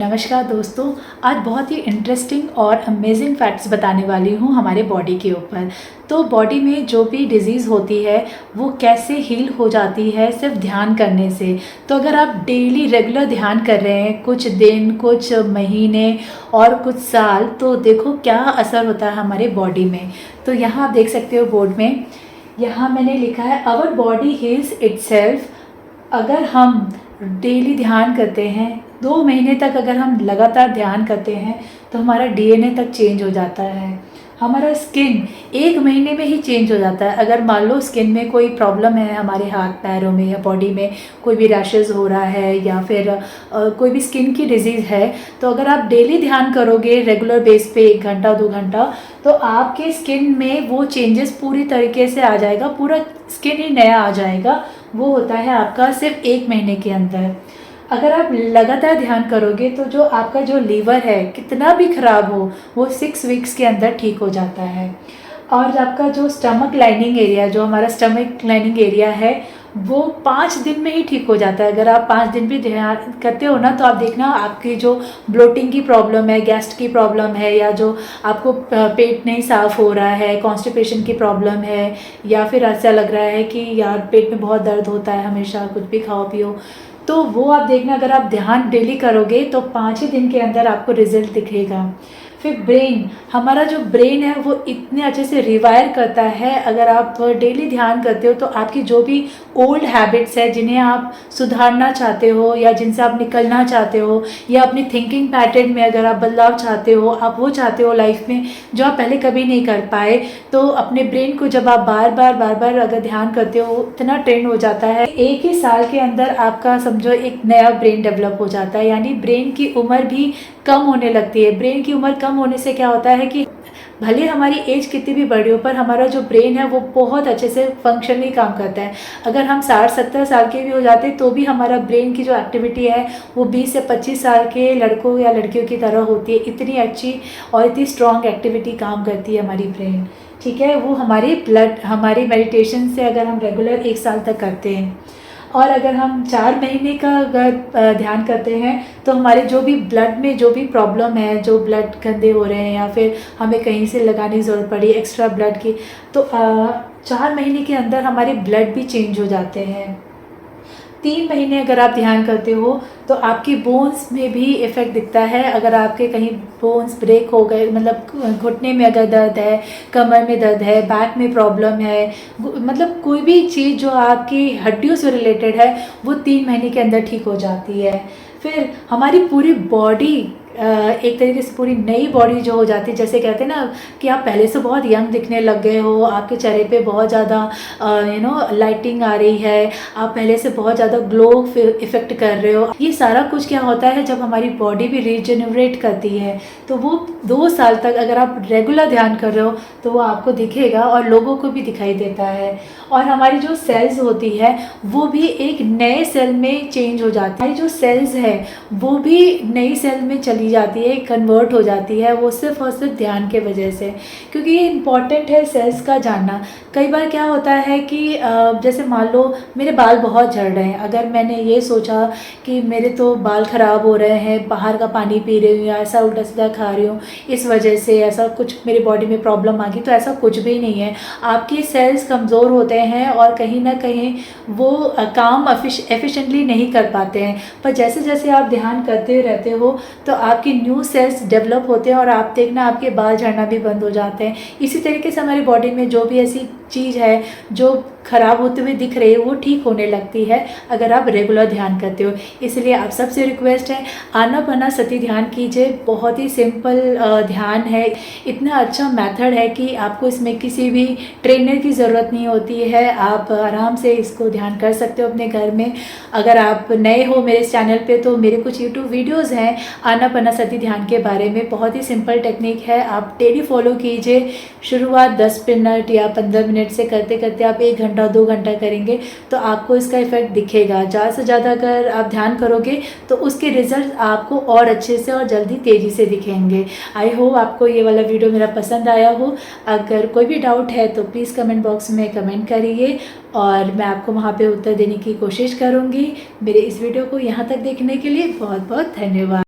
नमस्कार दोस्तों, आज बहुत ही इंटरेस्टिंग और अमेजिंग फैक्ट्स बताने वाली हूँ हमारे बॉडी के ऊपर। तो बॉडी में जो भी डिज़ीज़ होती है वो कैसे हील हो जाती है सिर्फ ध्यान करने से। तो अगर आप डेली रेगुलर ध्यान कर रहे हैं कुछ दिन, कुछ महीने और कुछ साल, तो देखो क्या असर होता है हमारे बॉडी में। तो यहाँ आप देख सकते हो बोर्ड में, यहाँ मैंने लिखा है आवर बॉडी हील्स इटसेल्फ। अगर हम डेली ध्यान करते हैं 2 महीने तक, अगर हम लगातार ध्यान करते हैं तो हमारा डीएनए तक चेंज हो जाता है। हमारा स्किन 1 महीने में ही चेंज हो जाता है। अगर मान लो स्किन में कोई प्रॉब्लम है, हमारे हाथ पैरों में या बॉडी में कोई भी रैशेज़ हो रहा है या फिर कोई भी स्किन की डिजीज़ है, तो अगर आप डेली ध्यान करोगे रेगुलर बेस पे 1 घंटा 2 घंटा, तो आपके स्किन में वो चेंजेस पूरी तरीके से आ जाएगा, पूरा स्किन ही नया आ जाएगा। वो होता है आपका सिर्फ 1 महीने के अंदर। अगर आप लगातार ध्यान करोगे तो जो आपका जो लीवर है कितना भी ख़राब हो, वो 6 वीक्स के अंदर ठीक हो जाता है। और आपका जो स्टमक लाइनिंग एरिया, जो हमारा स्टमक लाइनिंग एरिया है, वो 5 दिन में ही ठीक हो जाता है। अगर आप 5 दिन भी ध्यान करते हो ना, तो आप देखना आपकी जो ब्लोटिंग की प्रॉब्लम है, गैस की प्रॉब्लम है, या जो आपको पेट नहीं साफ़ हो रहा है, कॉन्स्टिपेशन की प्रॉब्लम है, या फिर ऐसा लग रहा है कि यार पेट में बहुत दर्द होता है हमेशा, कुछ भी खाओ पियो, तो वो आप देखना अगर आप ध्यान डेली करोगे तो 5 ही दिन के अंदर आपको रिजल्ट दिखेगा। फिर ब्रेन, हमारा जो ब्रेन है वो इतने अच्छे से रिवायर करता है। अगर आप डेली ध्यान करते हो तो आपकी जो भी ओल्ड हैबिट्स है जिन्हें आप सुधारना चाहते हो या जिनसे आप निकलना चाहते हो, या अपनी थिंकिंग पैटर्न में अगर आप बदलाव चाहते हो, आप वो चाहते हो लाइफ में जो आप पहले कभी नहीं कर पाए, तो अपने ब्रेन को जब आप बार बार अगर ध्यान करते हो इतना ट्रेन हो जाता है, 1 ही साल के अंदर आपका समझो एक नया ब्रेन डेवलप हो जाता है। यानी ब्रेन की उम्र भी कम होने लगती है। ब्रेन की उम्र कम होने से क्या होता है कि भले हमारी एज कितनी भी बड़ी हो, पर हमारा जो ब्रेन है वो बहुत अच्छे से फंक्शनली काम करता है। अगर हम 60-70 साल के भी हो जाते हैं तो भी हमारा ब्रेन की जो एक्टिविटी है वो 20 से 25 साल के लड़कों या लड़कियों की तरह होती है। इतनी अच्छी और इतनी स्ट्रॉन्ग एक्टिविटी काम करती है हमारी ब्रेन, ठीक है। वो हमारी ब्लड, हमारी मेडिटेशन से अगर हम रेगुलर 1 साल तक करते हैं, और अगर हम 4 महीने का अगर ध्यान करते हैं, तो हमारे जो भी ब्लड में जो भी प्रॉब्लम है, जो ब्लड गंदे हो रहे हैं या फिर हमें कहीं से लगाने की ज़रूरत पड़ी एक्स्ट्रा ब्लड की, तो 4 महीने के अंदर हमारे ब्लड भी चेंज हो जाते हैं। 3 महीने अगर आप ध्यान करते हो तो आपकी बोन्स में भी इफ़ेक्ट दिखता है। अगर आपके कहीं बोन्स ब्रेक हो गए, मतलब घुटने में अगर दर्द है, कमर में दर्द है, बैक में प्रॉब्लम है, मतलब कोई भी चीज़ जो आपकी हड्डियों से रिलेटेड है, वो 3 महीने के अंदर ठीक हो जाती है। फिर हमारी पूरी बॉडी एक तरीके से पूरी नई बॉडी जो हो जाती है, जैसे कहते हैं ना कि आप पहले से बहुत यंग दिखने लग गए हो, आपके चेहरे पे बहुत ज़्यादा लाइटिंग आ रही है, आप पहले से बहुत ज़्यादा ग्लो इफेक्ट कर रहे हो। ये सारा कुछ क्या होता है जब हमारी बॉडी भी रीजनरेट करती है। तो वो 2 साल तक अगर आप रेगुलर ध्यान कर रहे हो तो वो आपको दिखेगा और लोगों को भी दिखाई देता है। और हमारी जो सेल्स होती है वो भी एक नए सेल में चेंज हो जाती है। हमारी जो सेल्स है वो भी नई सेल में चली जाती है, कन्वर्ट हो जाती है, वो सिर्फ और सिर्फ ध्यान के वजह से। क्योंकि ये इम्पॉर्टेंट है सेल्स का जानना। कई बार क्या होता है कि जैसे मान लो मेरे बाल बहुत झड़ रहे हैं, अगर मैंने ये सोचा कि मेरे तो बाल ख़राब हो रहे हैं, बाहर का पानी पी रही हूँ या ऐसा उल्टा सीधा खा रही हूँ, इस वजह से ऐसा कुछ मेरी बॉडी में प्रॉब्लम आ गई, तो ऐसा कुछ भी नहीं है। आपकी सेल्स कमज़ोर होते हैं और कहीं ना कहीं वो काम एफिशिएंटली नहीं कर पाते हैं, पर जैसे जैसे आप ध्यान करते रहते हो तो आपकी न्यू सेल्स डेवलप होते हैं और आप देखना आपके बाल झड़ना भी बंद हो जाते हैं। इसी तरीके से हमारी बॉडी में जो भी ऐसी चीज़ है जो ख़राब होते हुए दिख रही है वो ठीक होने लगती है अगर आप रेगुलर ध्यान करते हो। इसलिए आप सबसे रिक्वेस्ट है, आनापानसति ध्यान कीजिए। बहुत ही सिंपल ध्यान है, इतना अच्छा मेथड है कि आपको इसमें किसी भी ट्रेनर की ज़रूरत नहीं होती है। आप आराम से इसको ध्यान कर सकते हो अपने घर में। अगर आप नए हो मेरे इस चैनल पे तो मेरे कुछ यूट्यूब वीडियोज़ हैं आनापानसति ध्यान के बारे में, बहुत ही सिंपल टेक्निक है, आप डेली फॉलो कीजिए। शुरुआत 10 मिनट या 15 मिनट से करते करते आप 1 घंटा 2 घंटा करेंगे तो आपको इसका इफेक्ट दिखेगा। ज़्यादा से ज़्यादा अगर आप ध्यान करोगे तो उसके रिजल्ट आपको और अच्छे से और जल्दी तेज़ी से दिखेंगे। आई होप आपको ये वाला वीडियो मेरा पसंद आया हो। अगर कोई भी डाउट है तो प्लीज़ कमेंट बॉक्स में कमेंट करिए और मैं आपको वहाँ पे उत्तर देने की कोशिश करूँगी। मेरे इस वीडियो को यहाँ तक देखने के लिए बहुत बहुत धन्यवाद।